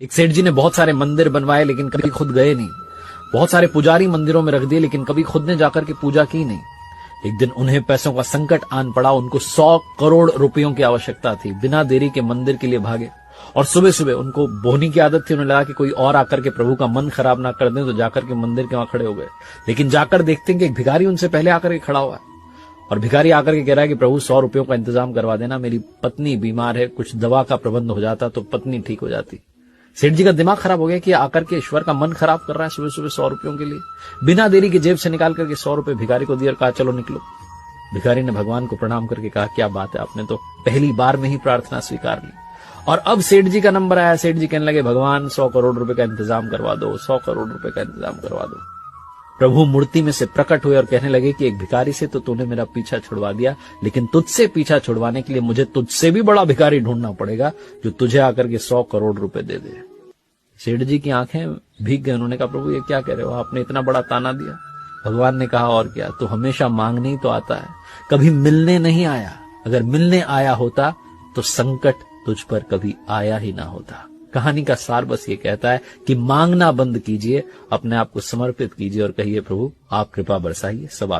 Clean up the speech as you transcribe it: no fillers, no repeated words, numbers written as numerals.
एक सेठ जी ने बहुत सारे मंदिर बनवाए लेकिन कभी खुद गए नहीं। बहुत सारे पुजारी मंदिरों में रख दिए लेकिन कभी खुद ने जाकर के पूजा की नहीं। एक दिन उन्हें पैसों का संकट आन पड़ा। उनको 100 करोड़ रुपयों की आवश्यकता थी। बिना देरी के मंदिर के लिए भागे और सुबह सुबह उनको बोहनी की आदत थी। उन्हें लगा कि कोई और आकर के प्रभु का मन खराब ना कर दे, तो जाकर के मंदिर के वहां खड़े हो गए। लेकिन जाकर देखते हैं कि एक भिखारी उनसे पहले आकर के खड़ा हुआ है और भिखारी आकर के कह रहा है कि प्रभु 100 रुपयों का इंतजाम करवा देना, मेरी पत्नी बीमार है, कुछ दवा का प्रबंध हो जाता तो पत्नी ठीक हो जाती। सेठ जी का दिमाग खराब हो गया कि आकर के ईश्वर का मन खराब कर रहा है सुबह सुबह 100 रुपयों के लिए। बिना देरी की जेब से निकाल करके 100 रुपए भिखारी को दिए और कहा चलो निकलो। भिखारी ने भगवान को प्रणाम करके कहा क्या बात है, आपने तो पहली बार में ही प्रार्थना स्वीकार ली। और अब सेठ जी का नंबर आया। सेठ जी कहने लगे भगवान 100 करोड़ रुपए का इंतजाम करवा दो, 100 करोड़ रुपए का इंतजाम करवा दो। प्रभु मूर्ति में से प्रकट हुए और कहने लगे कि एक भिखारी से तो तूने मेरा पीछा छुड़वा दिया, लेकिन तुझसे पीछा छुड़वाने के लिए मुझे तुझसे भी बड़ा भिखारी ढूंढना पड़ेगा जो तुझे आकर के 100 करोड़ रुपए दे दे। सेठ जी की आंखें भीग गई। उन्होंने कहा प्रभु ये क्या कह रहे हो, आपने इतना बड़ा ताना दिया। भगवान ने कहा और क्या, तू हमेशा मांगने ही तो आता है, कभी मिलने नहीं आया। अगर मिलने आया होता तो संकट तुझ पर कभी आया ही ना होता। कहानी का सार बस ये कहता है कि मांगना बंद कीजिए, अपने आप को समर्पित कीजिए और कहिए प्रभु आप कृपा बरसाइए, सब